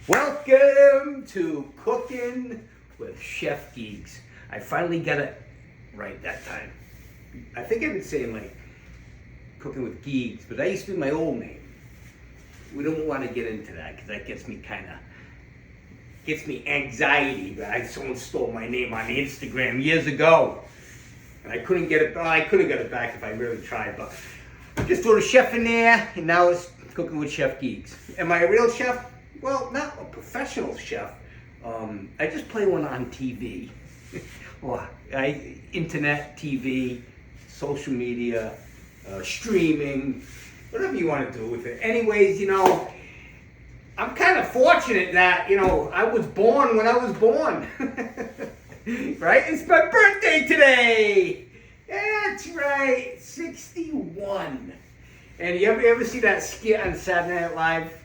Welcome to Cooking with Chef Geeks. I finally got it right that time. I think I've been saying like Cooking with Geeks, but that used to be my old name. We don't want to get into that because that gets me anxiety. Someone stole my name on Instagram years ago. And I couldn't get it back. I could have got it back if I really tried, but I just threw the chef in there, and now it's Cooking with Chef Geeks. Am I a real chef? Well, not a professional chef. I just play one on TV. Internet, TV, social media, streaming, whatever you want to do with it. Anyways, I'm kind of fortunate that, I was born when I was born. Right? It's my birthday today. That's right, 61. And you ever see that skit on Saturday Night Live?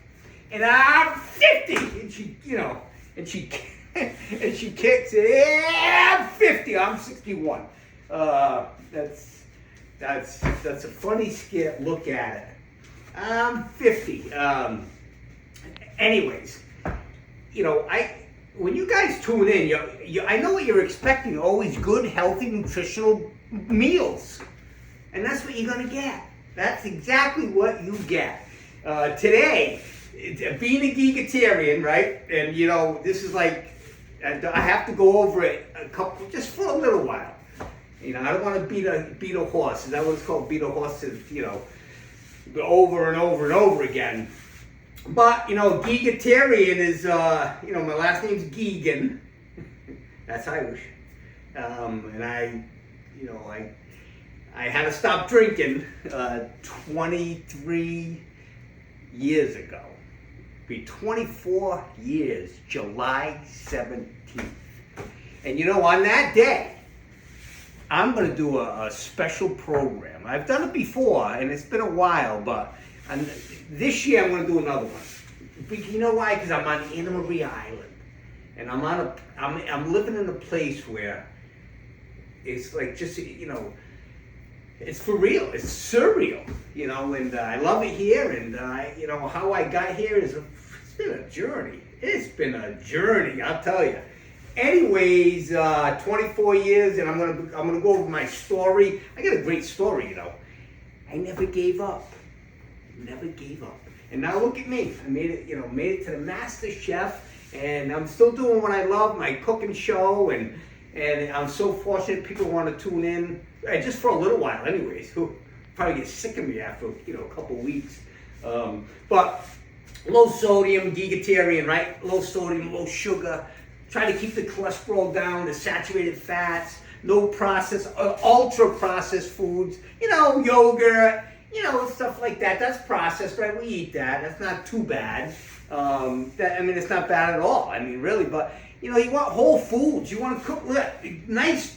And I'm 50, and she kicks it. Yeah, I'm 50. I'm 61. That's a funny skit. Look at it. I'm 50. Anyways, when you guys tune in, I know what you're expecting. Always good, healthy, nutritional meals, and that's what you're gonna get. That's exactly what you get today. Being a vegetarian, right? And this is like, I have to go over it just for a little while. I don't want to beat a horse. Is that what it's called? Beat a horse to, over and over and over again. But, vegetarian is, my last name's Geegan. That's Irish. And I had to stop drinking 23 years ago. Be 24 years, July 17th. And on that day, I'm going to do a special program. I've done it before, and it's been a while, but this year I'm going to do another one. You know why? Because I'm on Anna Maria Island, and I'm living in a place where it's like just, it's for real. It's surreal, and I love it here. And how I got here it's been a journey. It's been a journey, I'll tell you. Anyways, 24 years, and I'm gonna go over my story. I got a great story, I never gave up. Never gave up. And now look at me. I made it to the Master Chef, and I'm still doing what I love, my cooking show, and I'm so fortunate people want to tune in, just for a little while anyways. Who probably get sick of me after, a couple weeks. But low sodium, vegetarian, right? Low sodium, low sugar. Try to keep the cholesterol down, the saturated fats, no processed, ultra processed foods, yogurt, stuff like that. That's processed, right? We eat that. That's not too bad. It's not bad at all. Really, but you want whole foods. You want to cook look at this nice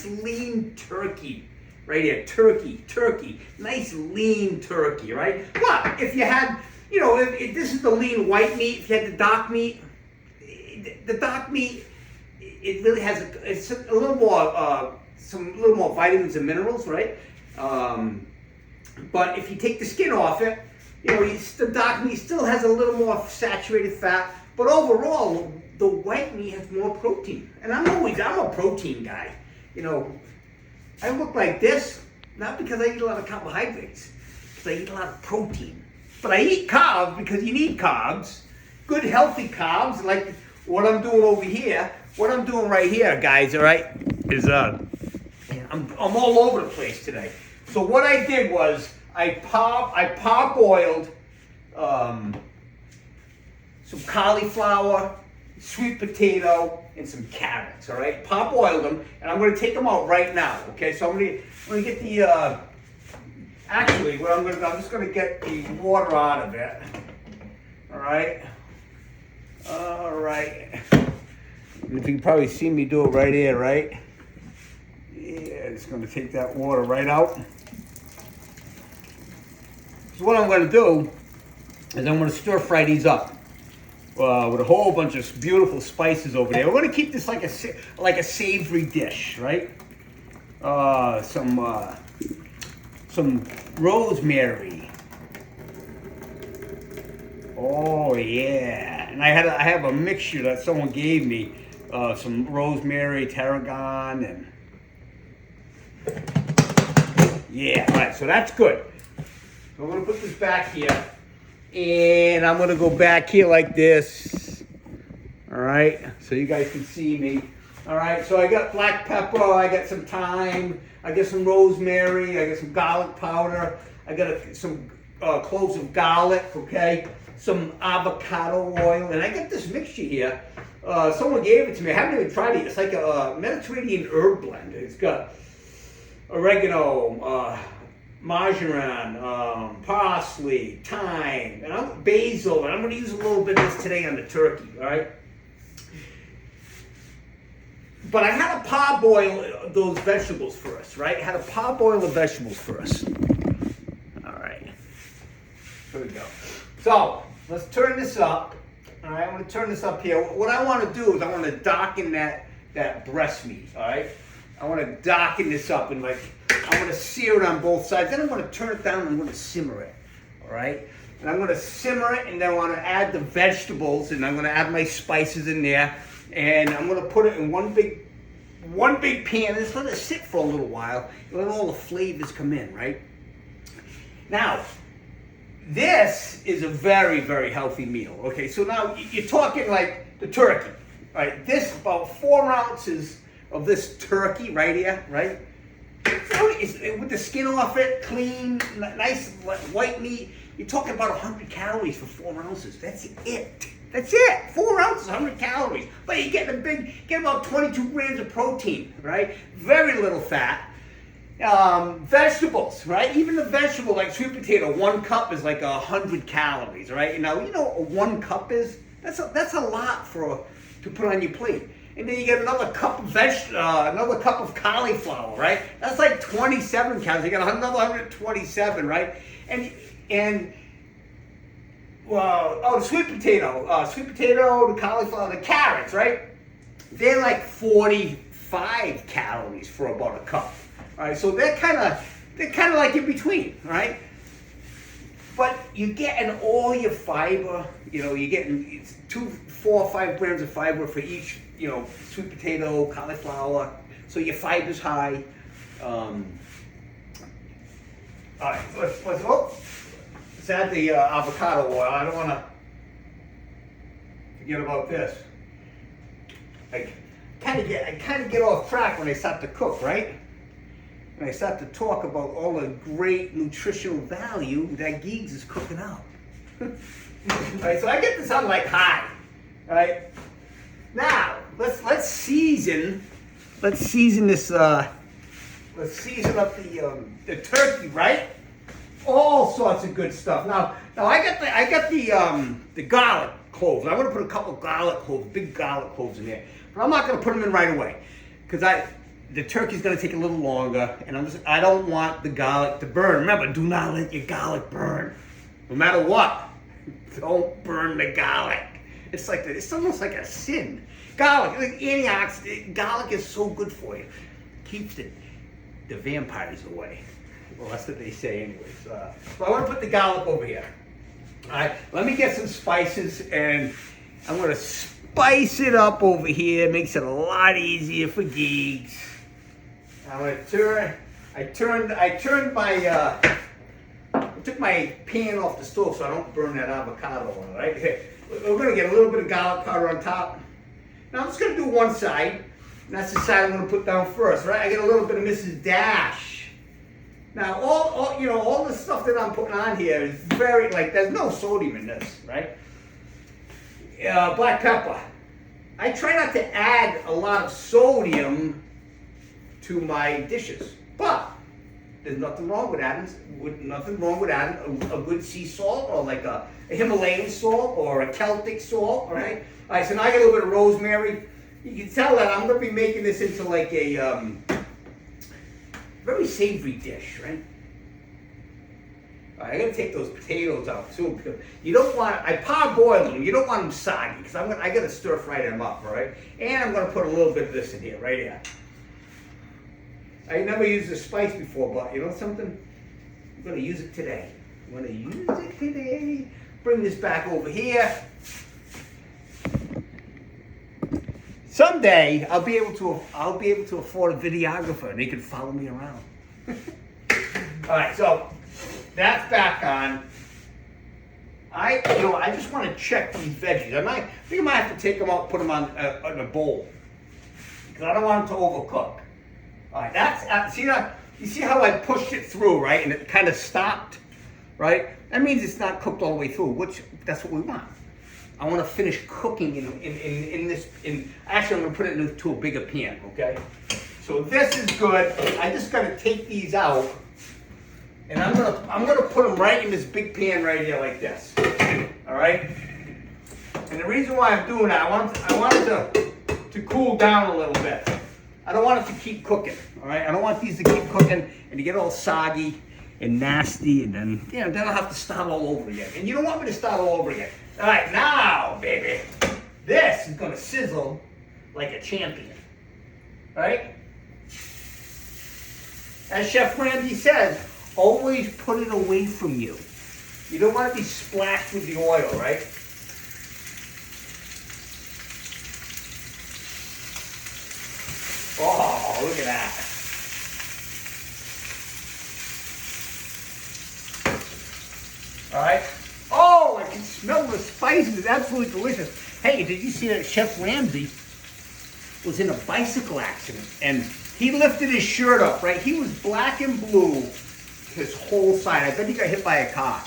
lean turkey right here. Turkey, nice lean turkey, right? Well, if you had, if this is the lean white meat, if you had the dark meat, it really has it's a little more little more vitamins and minerals, right? But if you take the skin off it, the dark meat still has a little more saturated fat. But overall, the white meat has more protein. And I'm a protein guy. I look like this, not because I eat a lot of carbohydrates, because I eat a lot of protein. But I eat carbs because you need carbs, good healthy carbs, like what I'm doing over here. What I'm doing right here, guys, all right, is I'm all over the place today. So what I did was I parboiled some cauliflower, sweet potato, and some carrots. All right, parboiled them, and I'm going to take them out right now. Okay, so I'm going to get the. Actually, I'm just going to get the water out of it. All right. You can probably see me do it right here, right? Yeah, just going to take that water right out. So what I'm going to do is I'm going to stir fry these up with a whole bunch of beautiful spices over there. We're going to keep this like a savory dish, right? Some rosemary. Oh yeah, And I have a mixture that someone gave me, some rosemary, tarragon, and yeah, all right, so that's good. So I'm gonna put this back here, and I'm gonna go back here like this. All right, so you guys can see me. All right, so I got black pepper, I got some thyme, I got some rosemary, I got some garlic powder, I got some cloves of garlic, okay, some avocado oil, and I got this mixture here. Someone gave it to me. I haven't even tried it. It's like a Mediterranean herb blend. It's got oregano, marjoram, parsley, thyme, and basil, and I'm going to use a little bit of this today on the turkey, all right? But I had to parboil those vegetables first, right? I had to parboil the vegetables first. All right. Here we go. So, let's turn this up. All right, I'm going to turn this up here. What I want to do is I want to darken that breast meat, all right? I want to darken this up and I'm going to sear it on both sides. Then I'm going to turn it down and I'm going to simmer it, all right? And I'm going to simmer it, and then I want to add the vegetables, and I'm going to add my spices in there. And I'm going to put it in one big pan and just let it sit for a little while. Let all the flavors come in, right? Now, this is a very, very healthy meal. Okay, so now you're talking like the turkey, right? This, about 4 ounces of this turkey right here, right? With the skin off it, clean, nice white meat. You're talking about 100 calories for 4 ounces. That's it. That's it. 4 ounces, 100 calories. But you get about 22 grams of protein, right? Very little fat. Vegetables, right? Even the vegetable, like sweet potato, 1 cup is like 100 calories, right? Now, you know what 1 cup is? That's a lot to put on your plate. And then you get another cup of cauliflower, right? That's like 27 calories. You got another 127, right? And the sweet potato, the cauliflower, the carrots, right? They're like 45 calories for about a cup. All right, so they're kind of like in between, right? But you're getting all your fiber. You know, you're getting 4 or 5 grams of fiber for each, sweet potato, cauliflower. So your fiber's high. All right, let's add the avocado oil. I don't want to forget about this. I kind of get off track when I start to cook, right? When I start to talk about all the great nutritional value that Geeks is cooking up. All right, so I get this on like high. All right. Now let's season. Let's season this. Let's season up the turkey, right? All sorts of good stuff. Now I got the garlic cloves. I'm gonna put a couple garlic cloves, big garlic cloves in there, but I'm not gonna put them in right away because the turkey's gonna take a little longer, and I don't want the garlic to burn. Remember, do not let your garlic burn, no matter what. Don't burn the garlic. It's almost like a sin. Garlic, like antioxidant. Garlic is so good for you. Keeps the vampires away. Well, that's what they say, anyways. So I want to put the garlic over here. All right, let me get some spices, and I'm gonna spice it up over here. Makes it a lot easier for Geeks. I'm gonna I took my pan off the stove so I don't burn that avocado on it, right? Here, we're gonna get a little bit of garlic powder on top. Now I'm just gonna do one side, and that's the side I'm gonna put down first, right? I get a little bit of Mrs. Dash. Now all the stuff that I'm putting on here is very, there's no sodium in this, right? Black pepper. I try not to add a lot of sodium to my dishes, but there's nothing wrong with adding a good sea salt, or like a Himalayan salt or a Celtic salt. All right. All right. So now I got a little bit of rosemary. You can tell that I'm going to be making this into like a very savory dish, right? All right, I got to take those potatoes out too, because you don't want. I parboil them. You don't want them soggy, because I got to stir fry them up, all right? And I'm going to put a little bit of this in here, right here. I never used the spice before, but you know something? I'm going to use it today. Bring this back over here. Someday I'll be able to afford a videographer and they can follow me around. All right, so that's back on. I just want to check these veggies. I think I might have to take them out, put them on a bowl, because I don't want them to overcook. All right, that's see that. You see how I pushed it through, right? And it kind of stopped, right? That means it's not cooked all the way through, which that's what we want. I want to finish cooking in this. Actually, I'm going to put it into a bigger pan, okay? So this is good. I just got to take these out, and I'm gonna put them right in this big pan right here like this. All right. And the reason why I'm doing that, I want it to cool down a little bit. I don't want it to keep cooking. All right. I don't want these to keep cooking and to get all soggy and nasty, and then I'll have to start all over again. And you don't want me to start all over again. All right, now, baby, this is gonna sizzle like a champion, right? As Chef Ramsay says, always put it away from you. You don't want to be splashed with the oil, right? Oh, look at that. All right. Oh, I can smell the spices. It's absolutely delicious. Hey, did you see that Chef Ramsay was in a bicycle accident and he lifted his shirt up, right? He was black and blue his whole side. I bet he got hit by a car.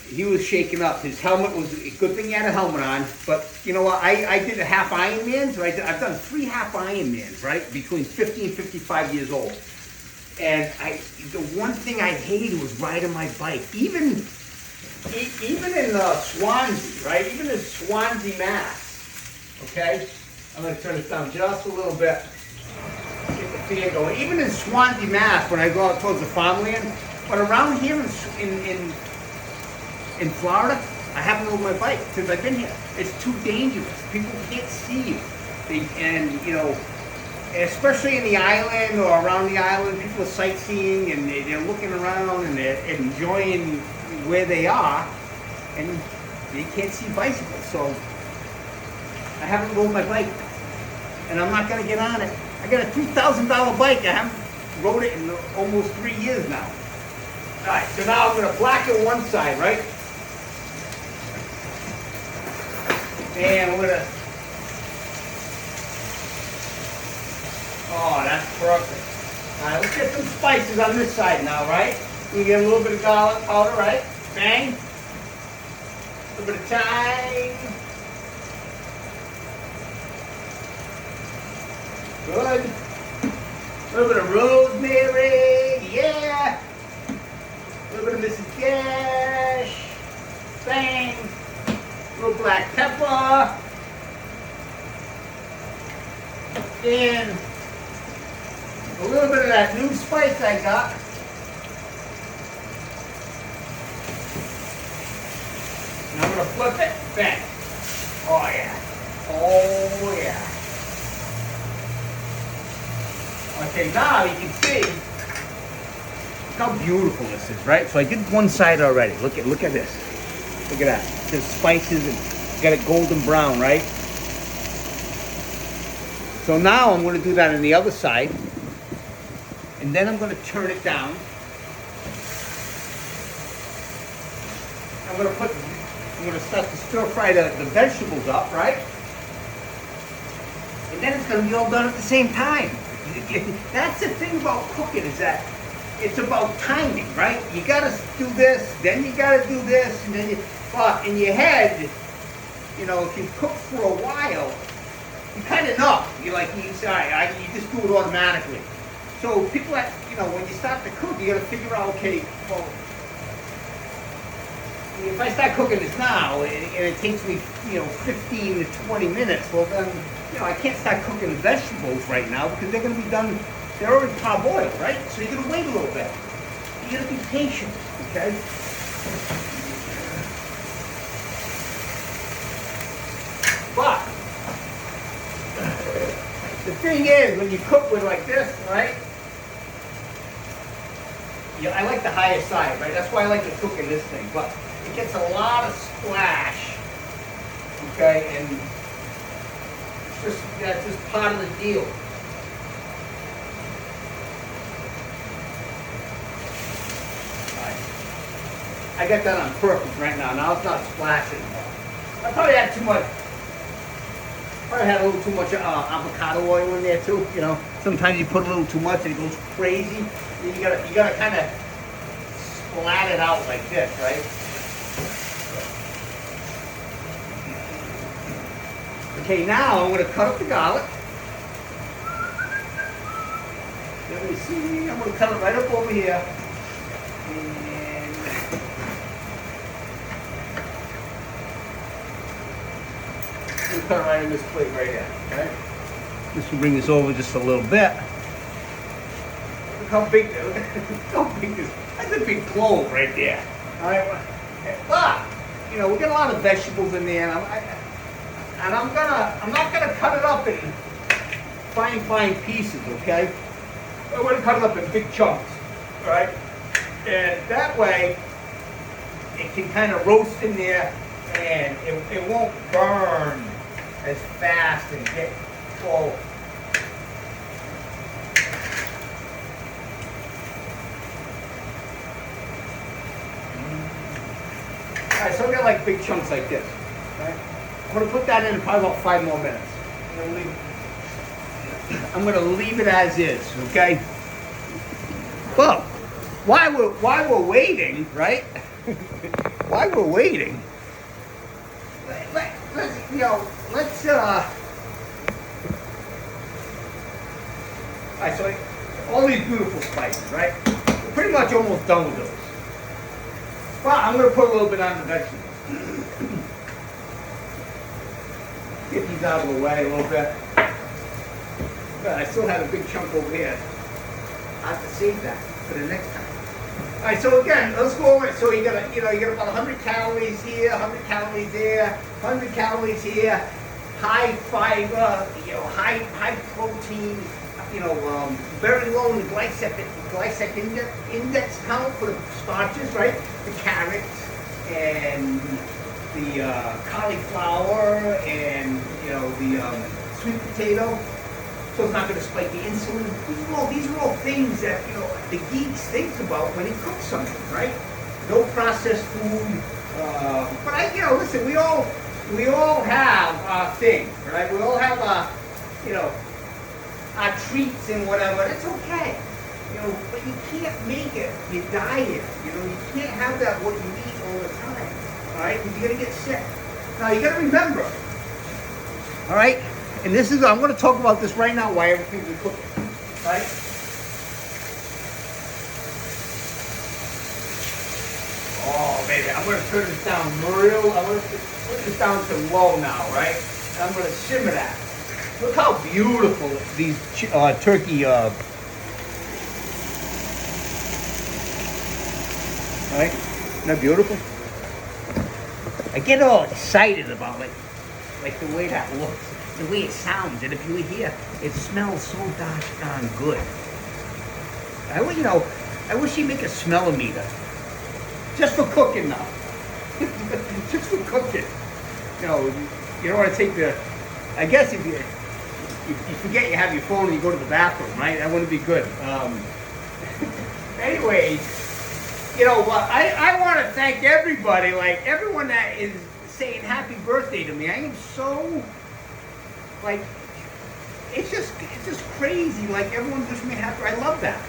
He was shaken up. His helmet was a good thing he had a helmet on. But you know what? I did a half Ironmans, right? I've done 3 half Ironmans, right? Between 50 and 55 years old. And the one thing I hated was riding my bike. Even in Swansea, right? Even in Swansea, Mass. Okay? I'm going to turn this down just a little bit. Get the fan going. Even in Swansea, Mass, when I go out towards the farmland, but around here in Florida, I haven't rode my bike since I've been here. It's too dangerous. People can't see you. Especially in the island or around the island, people are sightseeing and they're looking around and they're enjoying where they are, and they can't see bicycles. So I haven't rode my bike, and I'm not going to get on it. I got a $2,000 bike. I haven't rode it in almost 3 years now. All right, so now I'm going to blacken one side, right? And I'm going to... Oh, that's perfect. All right, let's get some spices on this side now, right? We get a little bit of garlic powder, right? Bang. A little bit of thyme. Good. A little bit of rosemary. Yeah. A little bit of Mrs. Gash. Bang. A little black pepper. And a little bit of that new spice I got. And I'm going to flip it. Bang. Oh, yeah. Oh, yeah. Okay, now you can see how beautiful this is, right? So I did one side already. Look at this. Look at that. There's spices and got it golden brown, right? So now I'm going to do that on the other side. And then I'm going to turn it down. I'm going to start to stir fry the vegetables up, right? And then it's going to be all done at the same time. That's the thing about cooking, is that it's about timing, right? You got to do this, then you got to do this, and then but in your head, if you cook for a while, you kind of know. You say, all right, you just do it automatically. So people when you start to cook, you got to figure out, okay, well, if I start cooking this now and it takes me, 15 to 20 minutes, well then, I can't start cooking the vegetables right now because they're going to be done, they're already parboiled, right? So you're going to wait a little bit. You got to be patient, okay? But the thing is, when you cook with like this, right? I like the higher side, right? That's why I like to cook in this thing. But it gets a lot of splash, okay? And That's just part of the deal. I got that on purpose right now. Now it's not splashing. I probably had too much. Probably had a little too much avocado oil in there too. You know, sometimes you put a little too much and it goes crazy. You gotta kind of splat it out like this, right? Okay, now I'm gonna cut up the garlic. Let me see. I'm gonna cut it right up over here. Cut it right in this plate right here. Okay. Just to bring this over just a little bit. Look how big this. How big this. That's a big clove right there. All right. But you know we got a lot of vegetables in there, and I'm not gonna cut it up in fine pieces. Okay. I'm gonna cut it up in big chunks. All right. And that way it can kind of roast in there, and it won't burn as fast and get full. Alright, so I got like big chunks like this. Right? I'm gonna put that in probably about 5 more minutes. I'm gonna leave it as is, okay? Well, while we're waiting, right? While we're waiting, let's alright, so all these beautiful spices, right? We're pretty much almost done with those. Well, I'm gonna put a little bit on the vegetables. Get these out of the way a little bit. But I still have a big chunk over here. I have to save that for the next time. All right, so again, let's go over it. So you got about 100 calories here, 100 calories there, 100 calories here, high fiber, high protein, very low in the glycemic index count for the starches, right? The carrots and the cauliflower and the sweet potato. So it's not going to spike the insulin. These are all things that the geeks think about when he cooks something, right? No processed food. But listen, we all have our thing, right? We all have our treats and whatever. It's okay, but you can't make it your diet. You can't have that what you eat all the time. All right, because you're gonna get sick. Now you got to remember. All right. And this is, I'm going to talk about this right now, why everything's in cooking, right? Oh, baby, I'm going to turn this down I'm going to put this down to low now, right? And I'm going to simmer that. Look how beautiful these turkey, right? Isn't that beautiful? I get all excited about like the way that looks. The way it sounds, and if you hear, it smells so darn good. I wish you'd make a smellometer. Just for cooking now. Just for cooking. You don't want to take I guess if you forget you have your phone and you go to the bathroom, right? That wouldn't be good. Anyways, I want to thank everybody, everyone that is saying happy birthday to me. I am so... it's just crazy. Everyone wishes me happy. I love that.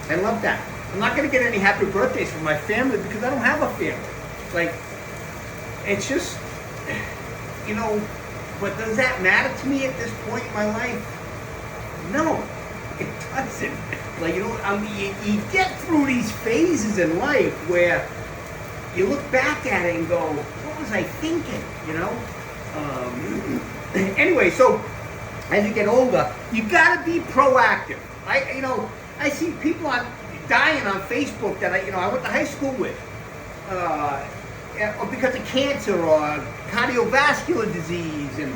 I love that. I'm not gonna get any happy birthdays from my family because I don't have a family. It's just, but does that matter to me at this point in my life? No, it doesn't. You get through these phases in life where you look back at it and go, what was I thinking? Anyway, so as you get older, you gotta be proactive. I see people dying on Facebook that I went to high school with, because of cancer or cardiovascular disease and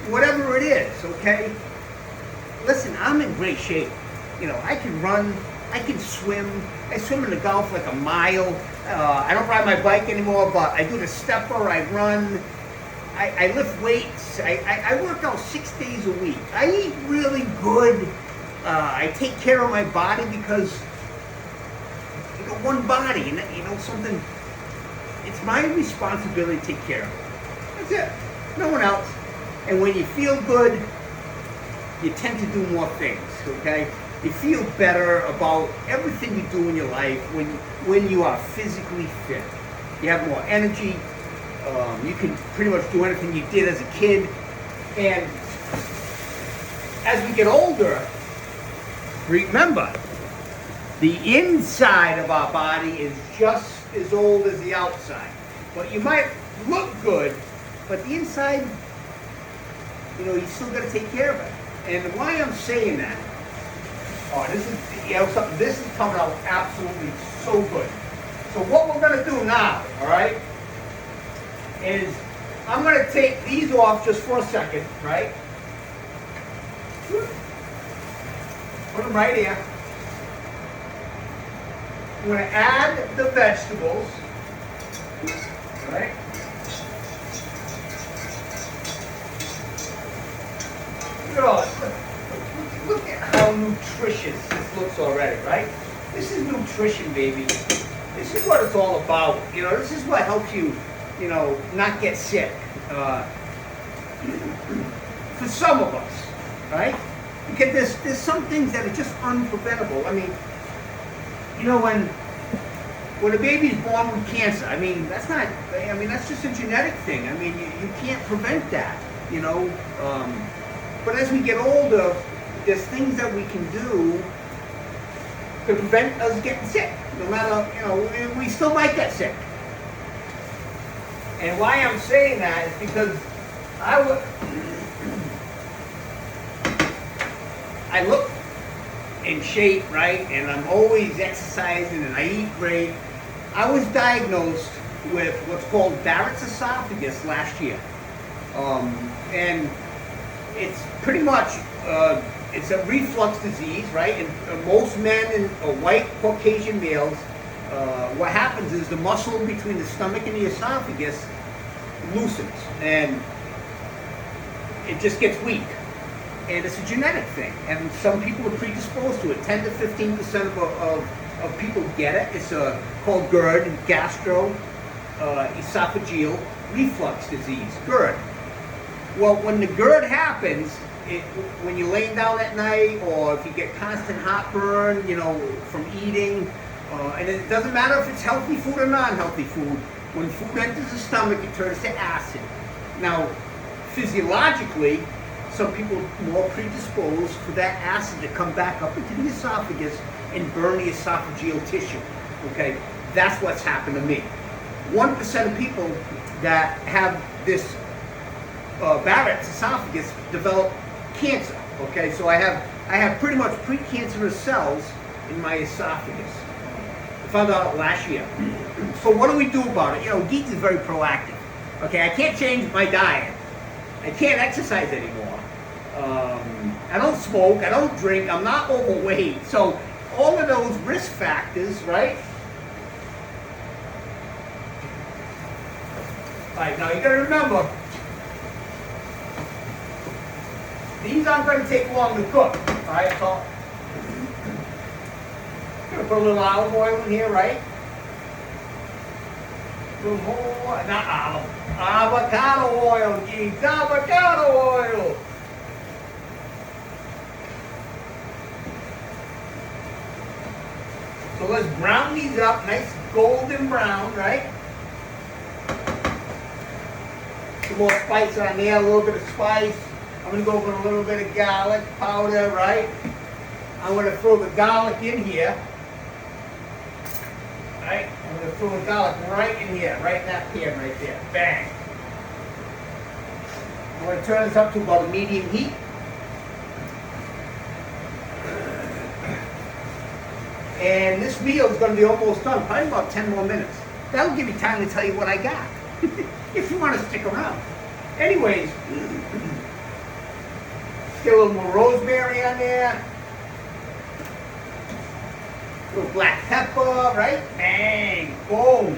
whatever it is. Okay, listen, I'm in great shape. I can run, I can swim. I swim in the Gulf like a mile. I don't ride my bike anymore, but I do the stepper. I run. I lift weights. I work out 6 days a week. I eat really good. I take care of my body because you got one body, and you know something. It's my responsibility to take care of it. That's it. No one else. And when you feel good, you tend to do more things. Okay. You feel better about everything you do in your life when you are physically fit. You have more energy. You can pretty much do anything you did as a kid. And as we get older, remember, the inside of our body is just as old as the outside. But you might look good, but the inside, you know, you still got to take care of it. And why I'm saying that, this is coming out absolutely so good. So what we're going to do now, all right, is I'm going to take these off just for a second, right? Put them right here. I'm going to add the vegetables, right? Look at all this. Look at how nutritious this looks already, right? This is nutrition, baby. This is what it's all about. You know, this is what helps you, you know, not get sick. For some of us, right? Because there's some things that are just unpreventable. I mean, you know, when a baby's born with cancer, I mean, that's not, I mean, that's just a genetic thing. I mean, you can't prevent that, you know. But as we get older, there's things that we can do to prevent us getting sick. No matter, you know, we still might get sick. And why I'm saying that is because I look in shape, right? And I'm always exercising and I eat great. I was diagnosed with what's called Barrett's esophagus last year. And it's pretty much, it's a reflux disease, right? And most men and white Caucasian males, what happens is the muscle between the stomach and the esophagus loosens and it just gets weak. And it's a genetic thing. And some people are predisposed to it. 10 to 15% of people get it. It's called GERD, esophageal reflux disease, GERD. Well, when the GERD happens, when you're laying down at night or if you get constant heartburn, you know, from eating, and it doesn't matter if it's healthy food or non-healthy food, when food enters the stomach, it turns to acid. Now, physiologically, some people are more predisposed for that acid to come back up into the esophagus and burn the esophageal tissue, okay? That's what's happened to me. 1% of people that have this Barrett's esophagus develop cancer. Okay, so I have pretty much precancerous cells in my esophagus. I found out last year. So what do we do about it? You know, Geeks is very proactive. Okay, I can't change my diet. I can't exercise anymore. I don't smoke. I don't drink. I'm not overweight. So all of those risk factors, right? All right, now you got to remember. These aren't going to take long to cook, all right? So, I'm going to put a little olive oil in here, right? A little more, not olive, avocado oil, geez, avocado oil. So let's brown these up, nice golden brown, right? Some more spice on there, a little bit of spice. I'm going to go with a little bit of garlic powder, right? I'm going to throw the garlic in here. Right? I'm going to throw the garlic right in here, right in that pan right there. Bang. I'm going to turn this up to about a medium heat. And this meal is going to be almost done, probably about 10 more minutes. That'll give you time to tell you what I got, if you want to stick around. Anyways, get a little more rosemary on there. A little black pepper, right? Bang, boom.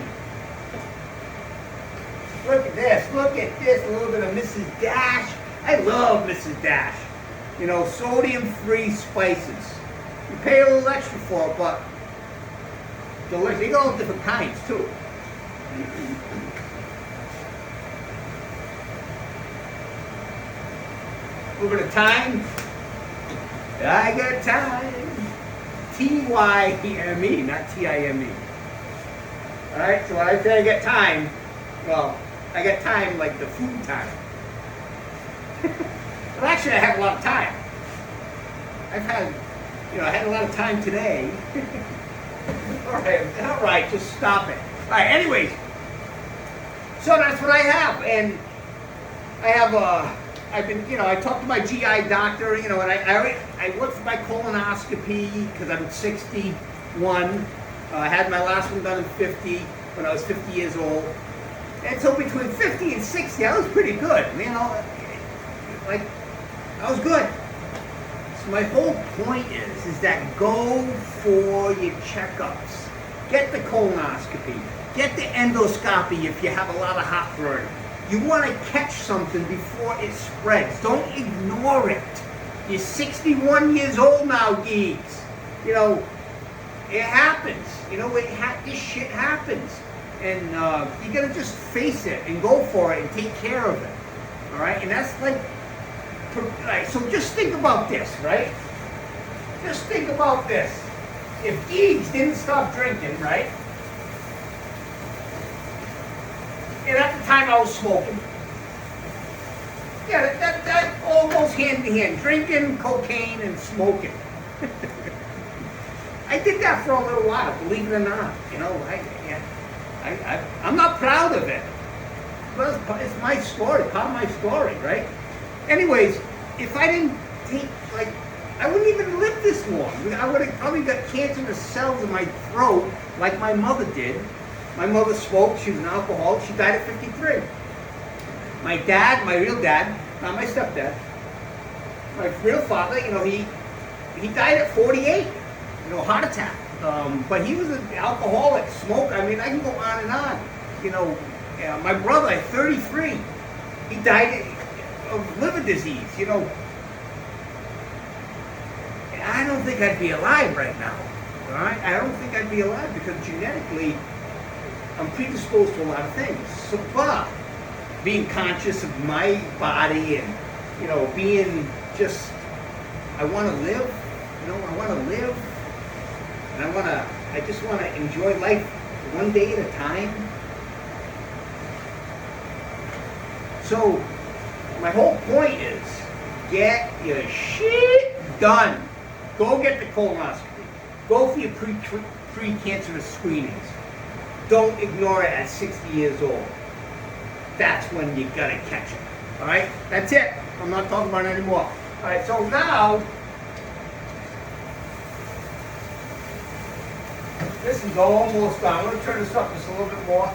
Look at this. Look at this. A little bit of Mrs. Dash. I love Mrs. Dash. You know, sodium-free spices. You pay a little extra for it, but delicious. They got all different kinds too. A little bit of thyme. I got time. T-Y-M-E, not T-I-M-E. Alright, so when I say I got time, well, I got time like the food time. Well, actually, I have a lot of time. I had a lot of time today. All right, just stop it. All right, anyways, so that's what I have, and I talked to my GI doctor, and I went for my colonoscopy because I'm 61. I had my last one done in 50 when I was 50 years old, and so between 50 and 60, I was pretty good. Like I was good. So my whole point is that go for your checkups. Get the colonoscopy. Get the endoscopy if you have a lot of heartburn. You want to catch something before it spreads. Don't ignore it. You're 61 years old now, geeks. It happens. This shit happens. And you got to just face it and go for it and take care of it. All right? And that's right, so just think about this, right? Just think about this. If Geeks didn't stop drinking, right? And at the time I was smoking. Yeah, that all goes hand in hand. Drinking, cocaine, and smoking. I did that for a little while, believe it or not. I'm not proud of it. But it's my story, part of my story, right? Anyways, if I didn't take, I wouldn't even live this long. I would have probably got cancerous cells in my throat like my mother did. My mother smoked, she was an alcoholic, she died at 53. My dad, my real dad, not my stepdad, my real father, he died at 48, heart attack. But he was an alcoholic, smoke, I can go on and on. My brother at 33, he died of liver disease, I don't think I'd be alive right now, all right? I don't think I'd be alive because genetically, I'm predisposed to a lot of things. So, but being conscious of my body and, being just, I want to live, I want to live, and I just want to enjoy life one day at a time. So, my whole point is, get your shit done. Go get the colonoscopy. Go for your pre-cancerous screenings. Don't ignore it at 60 years old. That's when you gotta catch it. All right? That's it. I'm not talking about it anymore. All right, so now, this is almost done. I'm gonna turn this up just a little bit more.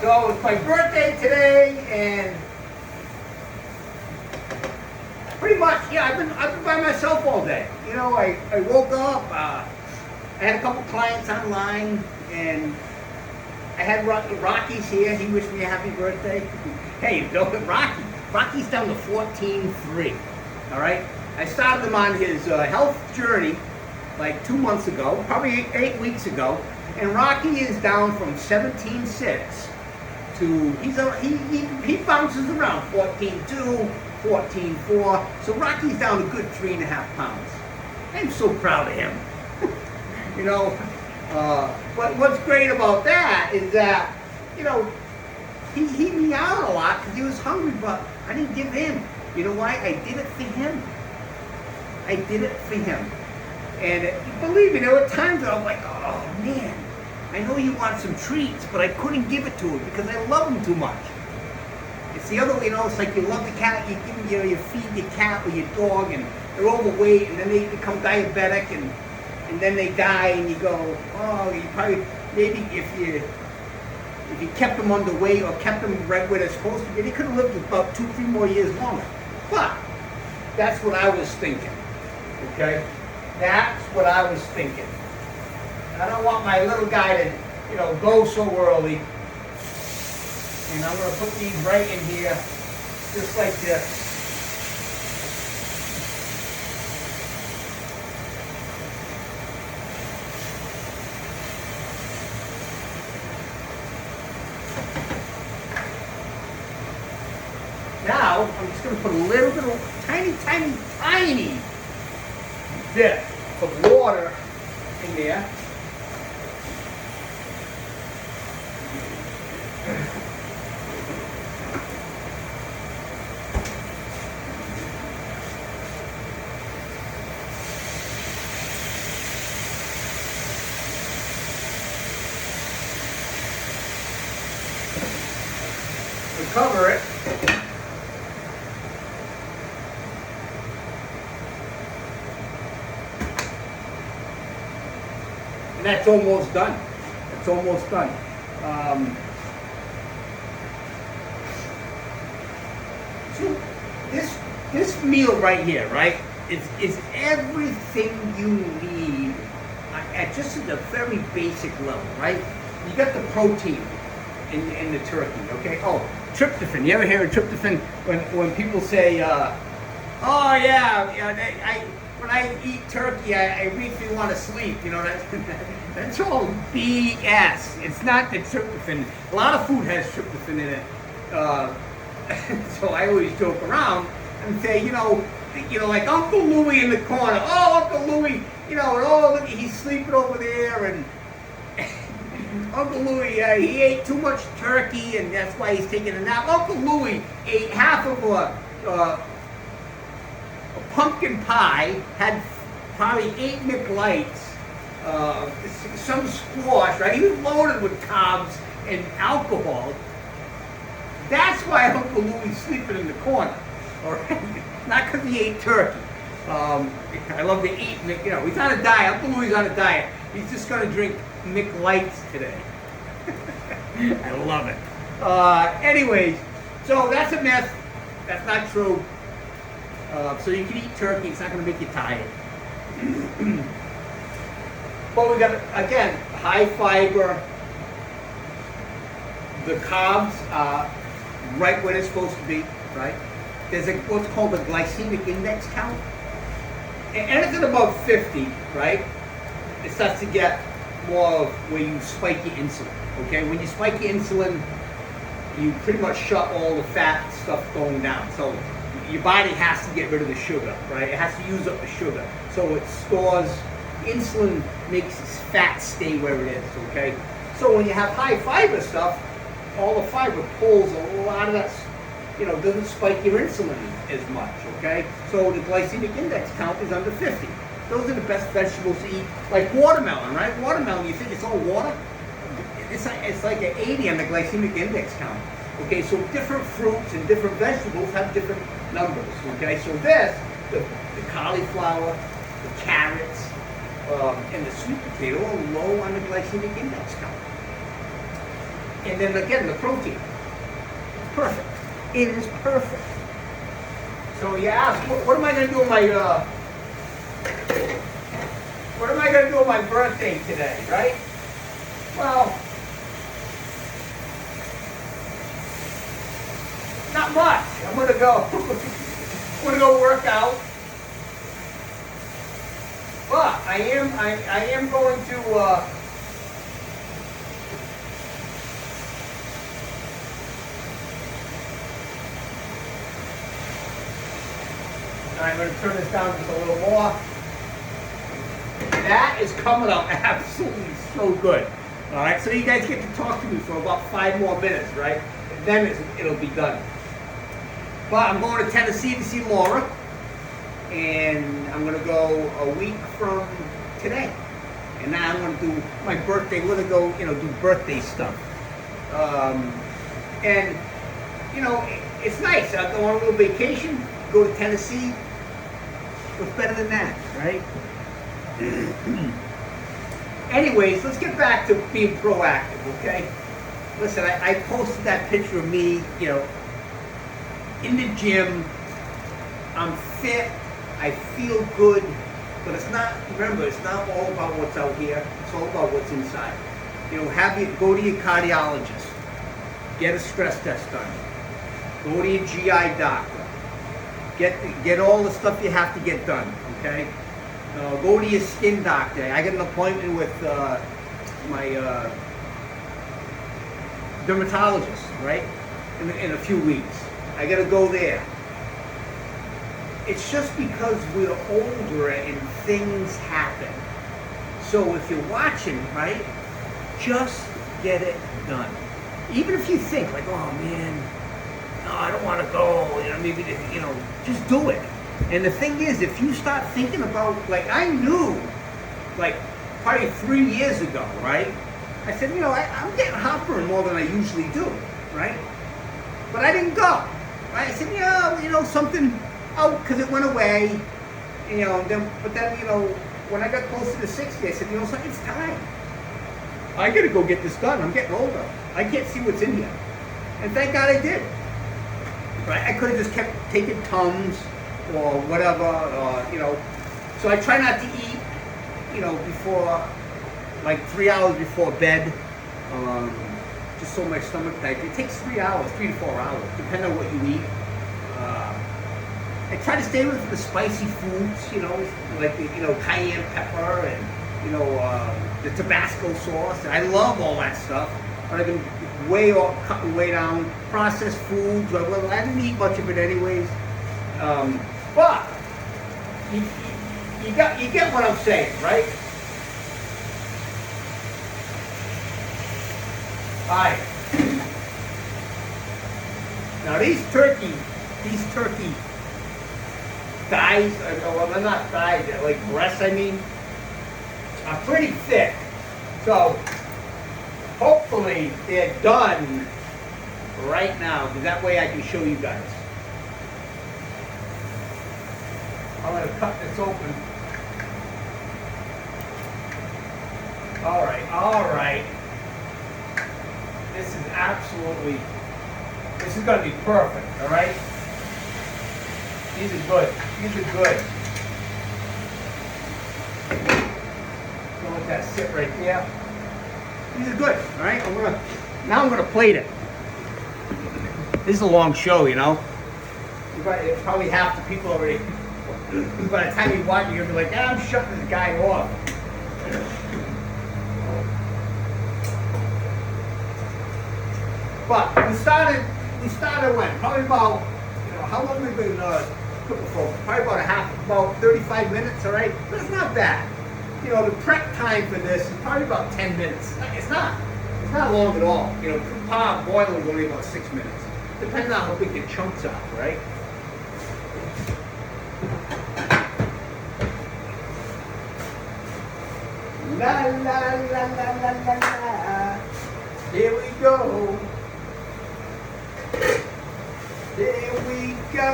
So it's my birthday today, and pretty much, I've been by myself all day. I woke up, I had a couple clients online, and I had Rocky's here. He wished me a happy birthday. Hey, Rocky's down to 14.3, all right? I started him on his health journey like 2 months ago, probably 8 weeks ago, and Rocky is down from 17.6 to, he bounces around 14.2, 14.4, so Rocky's down a good 3.5 pounds. I'm so proud of him. But what's great about that is that, he meowed a lot because he was hungry, but I didn't give in. You know why? I did it for him. I did it for him. And believe me, there were times that I was like, oh man, I know you want some treats, but I couldn't give it to him because I love him too much. It's the other way, it's like you love the cat, you give him, you feed your cat or your dog, and they're overweight, and then they become diabetic, and then they die, and you go, oh, you probably, maybe if you kept them underweight or kept them right where they're supposed to be, they could have lived about 2-3 more years longer. But that's what I was thinking. Okay? That's what I was thinking. I don't want my little guy to, go so early. And I'm going to put these right in here, just like this. Now, I'm just going to put a little bit of tiny bit of water in there. We cover it. And that's almost done. It's almost done. So this meal right here, right, is everything you need at just at a very basic level, right? You got the protein in the turkey, okay? Oh, tryptophan. You ever hear of tryptophan when people say, oh yeah, when I eat turkey, I briefly want to sleep. That's all BS. It's not the tryptophan. A lot of food has tryptophan in it. So I always joke around and say, like Uncle Louie in the corner. Oh, Uncle Louie, oh, look, he's sleeping over there, and Uncle Louie, he ate too much turkey, and that's why he's taking a nap. Uncle Louie ate half of a pumpkin pie, had probably 8 McLights, some squash, right? He was loaded with carbs and alcohol. That's why Uncle Louie's sleeping in the corner, all right? Not because he ate turkey. I love to eat, he's on a diet. Uncle Louie's on a diet. He's just going to drink McLights today. I love it. Anyways, so that's a myth. That's not true. So you can eat turkey. It's not going to make you tired. But we got, again, high fiber. The carbs are right where they're supposed to be, right? There's what's called a glycemic index count. And anything above 50, right, it starts to get more of where you spike your insulin, okay? When you spike your insulin, you pretty much shut all the fat stuff going down. So your body has to get rid of the sugar, right? It has to use up the sugar. So it stores, insulin makes fat stay where it is, okay? So when you have high fiber stuff, all the fiber pulls a lot of that, doesn't spike your insulin as much, okay? So the glycemic index count is under 50. Those are the best vegetables to eat, like watermelon, right? Watermelon, you think it's all water? It's like an 80 on the glycemic index count. Okay, so different fruits and different vegetables have different numbers, okay? So the cauliflower, the carrots, and the sweet potato are low on the glycemic index count. And then again, the protein. It's perfect. It is perfect. So you ask, what am I going to do with my, what am I going to do on my birthday today, right? Well, not much. I'm going to go work out. But I am going to I'm going to turn this down just a little more. That is coming up absolutely so good. All right, so you guys get to talk to me for about 5 more minutes, right? And then it'll be done. But I'm going to Tennessee to see Laura, and I'm going to go a week from today. And now I'm going to do my birthday. We're going to go, do birthday stuff. And, it's nice. I'll go on a little vacation, go to Tennessee. What's better than that, right? Anyways, let's get back to being proactive, okay? Listen, I posted that picture of me, in the gym. I'm fit. I feel good. But it's not, remember, it's not all about what's out here. It's all about what's inside. You know, go to your cardiologist. Get a stress test done. Go to your GI doctor. Get all the stuff you have to get done, okay? Go to your skin doctor. I got an appointment with my dermatologist, right? In a few weeks. I got to go there. It's just because we're older and things happen. So if you're watching, right, just get it done. Even if you think like, oh man, no, I don't want to go, maybe, just do it. And the thing is, if you start thinking about, like I knew, like probably 3 years ago, right? I said, I'm getting heartburn more than I usually do, right? But I didn't go, right? I said, something, because it went away, but then, when I got closer to 60, I said, it's time. I got to go get this done. I'm getting older. I can't see what's in here. And thank God I did. Right? I could have just kept taking Tums or whatever, So I try not to eat, before, like 3 hours before bed, just so my stomach tight. It takes 3 hours, 3 to 4 hours, depending on what you eat. I try to stay with the spicy foods, like the, cayenne pepper and, the Tabasco sauce. I love all that stuff, but I've been cutting way down. Processed foods, I didn't eat much of it anyways. But you get what I'm saying, right? All right. Now these turkey thighs, well, they're not thighs, they're like breasts, are pretty thick. So hopefully they're done right now, because that way I can show you guys. I'm going to cut this open. All right. This is going to be perfect, all right? These are good. Don't let that sit right there. These are good, all right? Now I'm gonna plate it. This is a long show, Probably half the people already. By the time you watch it, you're gonna be like, I'm shutting this guy off. But we started when? Probably about, how long we've been cooking for? Probably about 35 minutes, all right? But it's not bad. The prep time for this is probably about 10 minutes. It's not long at all. Boiling is only about 6 minutes. Depending on how big the chunks are, right? La la la la la la la. Here we go. There we go.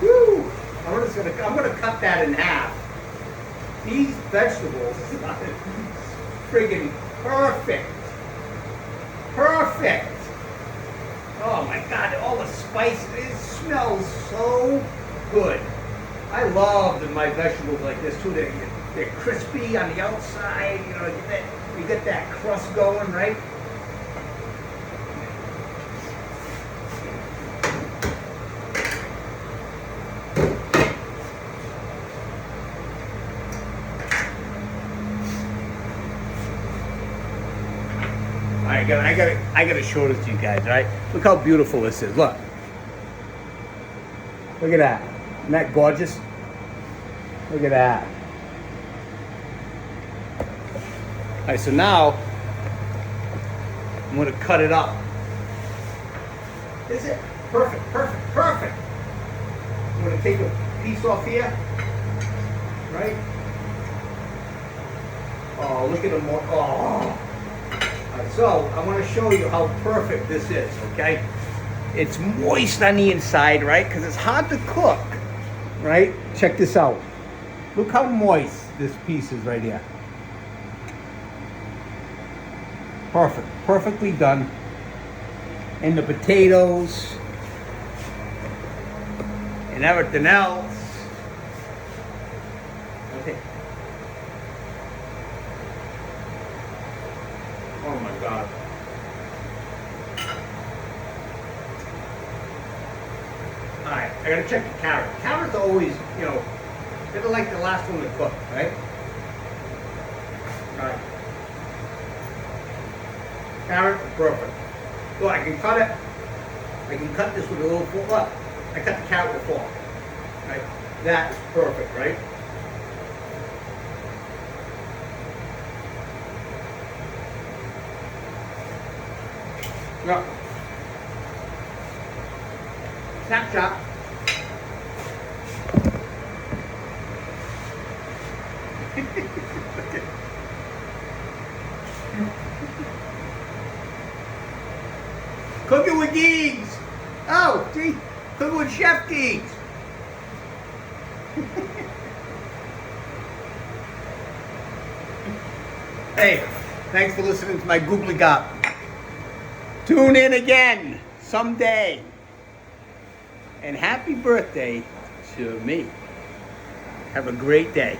Woo! I'm gonna cut that in half. These vegetables are friggin' perfect. Perfect. Oh my God! All the spice. It smells so good. I love my vegetables like this too. They're crispy on the outside. You get that crust going, right? I gotta show this to you guys, right? Look how beautiful this is. Look at that. Isn't that gorgeous? Look at that. All right, so now I'm gonna cut it up. Is it perfect? I'm gonna take a piece off here, right? Oh, look at them. Oh. So I want to show you how perfect this is, okay? It's moist on the inside, right? Because it's hard to cook, right? Check this out. Look how moist this piece is right here. Perfectly done. And the potatoes and everything else. Oh my God. Alright, I gotta check the carrot. Carrots are always, you know, they're like the last one to cook, right? Alright. Carrot, perfect. So I can cut it. I can cut this with a little fork. Look, I cut the carrot with a fork. Right? That is perfect, right? Yeah. Snap chop. Cooking with Geeks. Oh, see, cooking with Chef Geeks. Hey, thanks for listening to my googly gop. Tune in again someday. And happy birthday to me. Have a great day.